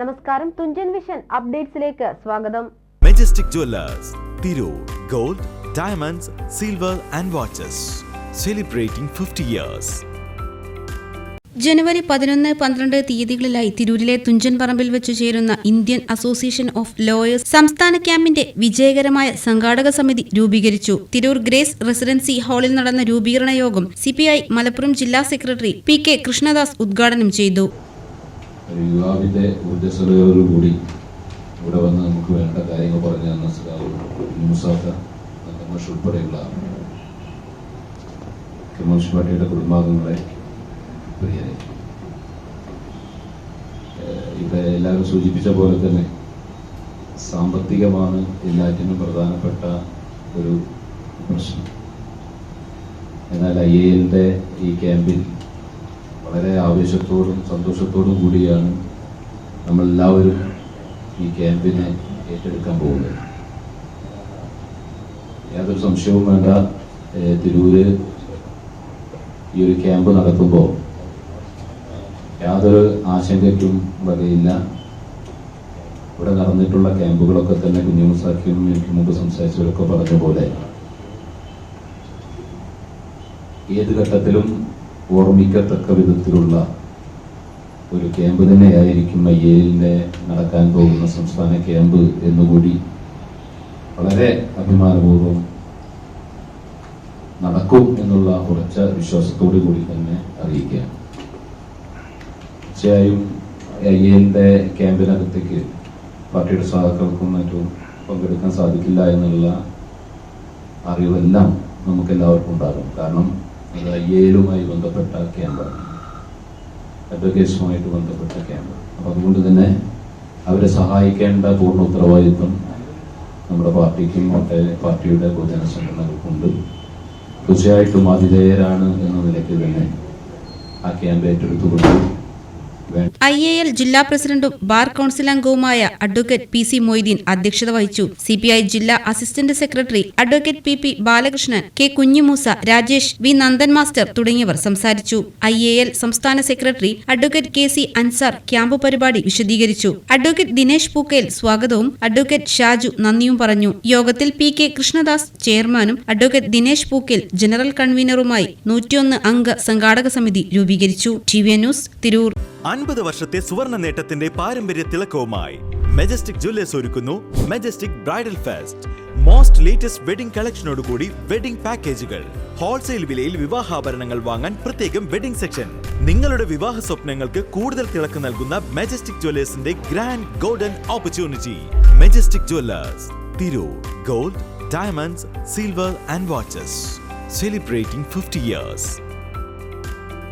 നമസ്കാരം, തുഞ്ചൻ വിഷൻ അപ്ഡേറ്റ്സിലേക്ക് സ്വാഗതം. Majestic Jewellers, Tirur. Gold, diamonds, silver and watches. Celebrating 50 years. ജനുവരി 11, 12 തീയതികളിലായി തിരൂരിലെ തുഞ്ചൻ പറമ്പിൽ വെച്ച് ചേരുന്ന ഇന്ത്യൻ അസോസിയേഷൻ ഓഫ് ലോയേഴ്സ് സംസ്ഥാന ക്യാമ്പിന്റെ വിജയകരമായ സംഘാടക സമിതി രൂപീകരിച്ചു. തിരൂർ ഗ്രേസ് റെസിഡൻസി ഹാളിൽ നടന്ന രൂപീകരണ യോഗം CPI മലപ്പുറം ജില്ലാ സെക്രട്ടറി PK കൃഷ്ണദാസ് ഉദ്ഘാടനം ചെയ്തു. യുവാവിന്റെ ഊർജ്ജസ്വലയോടുകൂടി ഇവിടെ വന്ന് നമുക്ക് വേണ്ട കാര്യങ്ങൾ പറഞ്ഞു തന്ന മുസാഫ് ഉൾപ്പെടെയുള്ള കമ്മ്യൂണിസ്റ്റ് പാർട്ടിയുടെ കുടുംബാംഗങ്ങളെ, പ്രിയരെ, ഇവിടെ എല്ലാവരും സൂചിപ്പിച്ച പോലെ തന്നെ സാമ്പത്തികമാണ് എല്ലാറ്റിനും പ്രധാനപ്പെട്ട ഒരു പ്രശ്നം. എന്നാൽ IALന്റെ ഈ ക്യാമ്പിൽ വളരെ ആവേശത്തോടും സന്തോഷത്തോടും കൂടിയാണ് നമ്മളെല്ലാവരും ഈ ക്യാമ്പിനെ ഏറ്റെടുക്കാൻ പോകുന്നത്. യാതൊരു സംശയവും വേണ്ട, തിരൂര് ഈ ഒരു ക്യാമ്പ് നടത്തുമ്പോൾ യാതൊരു ആശങ്കയ്ക്കും വകയില്ല. ഇവിടെ നടന്നിട്ടുള്ള ക്യാമ്പുകളൊക്കെ തന്നെ കുഞ്ഞുമുസാക്കിയും എനിക്ക് മുമ്പ് സംസാരിച്ചവരൊക്കെ പറഞ്ഞ പോലെ ഏത് ഘട്ടത്തിലും ഓർമ്മിക്കത്തക്ക വിധത്തിലുള്ള ഒരു ക്യാമ്പ് തന്നെയായിരിക്കും IALന്റെ നടക്കാൻ പോകുന്ന സംസ്ഥാന ക്യാമ്പ് എന്നുകൂടി വളരെ അഭിമാനപൂർവ്വം നടക്കും എന്നുള്ള ഉറച്ച വിശ്വാസത്തോടു കൂടി തന്നെ അറിയിക്കുകയാണ്. തീർച്ചയായും IALന്റെ ക്യാമ്പിനകത്തേക്ക് പാർട്ടിയുടെ സഹാക്കൾക്കും മറ്റും പങ്കെടുക്കാൻ സാധിക്കില്ല എന്നുള്ള അറിവെല്ലാം നമുക്കെല്ലാവർക്കും ഉണ്ടാകും. കാരണം അത് IALുമായി ബന്ധപ്പെട്ട ക്യാമ്പാണ്, അഡ്വക്കേറ്റ്സുമായിട്ട് ബന്ധപ്പെട്ട ക്യാമ്പ്. അപ്പം അതുകൊണ്ട് തന്നെ അവരെ സഹായിക്കേണ്ട പൂർണ്ണ ഉത്തരവാദിത്വം നമ്മുടെ പാർട്ടിക്കും മറ്റേ പാർട്ടിയുടെ പൊതുജന സംഘടനകൾക്കുണ്ട്. തീർച്ചയായിട്ടും ആതിഥേയരാണ് എന്ന നിലയ്ക്ക് തന്നെ ആ ക്യാമ്പ് ഏറ്റെടുത്തുകൊണ്ട് IAL ജില്ലാ പ്രസിഡന്റും ബാർ കൌൺസിൽ അംഗവുമായ അഡ്വക്കേറ്റ് PC മൊയ്തീൻ അധ്യക്ഷത വഹിച്ചു. CPI ജില്ലാ assistant secretary advocate PP Balakrishnan, K Kunhimoosa, Rajesh, V Nandan master തുടങ്ങിയവർ സംസാരിച്ചു. IAL സംസ്ഥാന secretary advocate KC Ansar camp പരിപാടി വിശദീകരിച്ചു. അഡ്വക്കേറ്റ് ദിനേശ് പൂക്കയിൽ സ്വാഗതവും അഡ്വക്കേറ്റ് ഷാജു നന്ദിയും പറഞ്ഞു. യോഗത്തിൽ PK കൃഷ്ണദാസ് ചെയർമാനും അഡ്വക്കേറ്റ് ദിനേശ് പൂക്കയിൽ ജനറൽ കൺവീനറുമായി 101 അംഗ സംഘാടക സമിതി രൂപീകരിച്ചു. TVN news, Tirur. 50 വർഷത്തെ സുവർണ നേട്ടത്തിന്റെ പാരമ്പര്യ തിളക്കവുമായി മെജസ്റ്റിക് ജുവല്ലേഴ്സ് ഒരുക്കുന്നു Majestic bridal fest. Most latest wedding കളക്ഷനോടുകൂടി വെഡിംഗ് പാക്കേജുകൾ. ഹോൾസെയിൽ വിലയിൽ വിവാഹാഭരണങ്ങൾ വാങ്ങാൻ പ്രത്യേകം വെഡിംഗ് സെക്ഷൻ. നിങ്ങളുടെ വിവാഹ സ്വപ്നങ്ങൾക്ക് കൂടുതൽ തിളക്കം നൽകുന്ന മെജസ്റ്റിക് ജുവല്ലേഴ്സിന്റെ grand golden opportunity. Majestic Jewellers, Tirur. Gold, diamonds, silver and watches. Celebrating 50 years.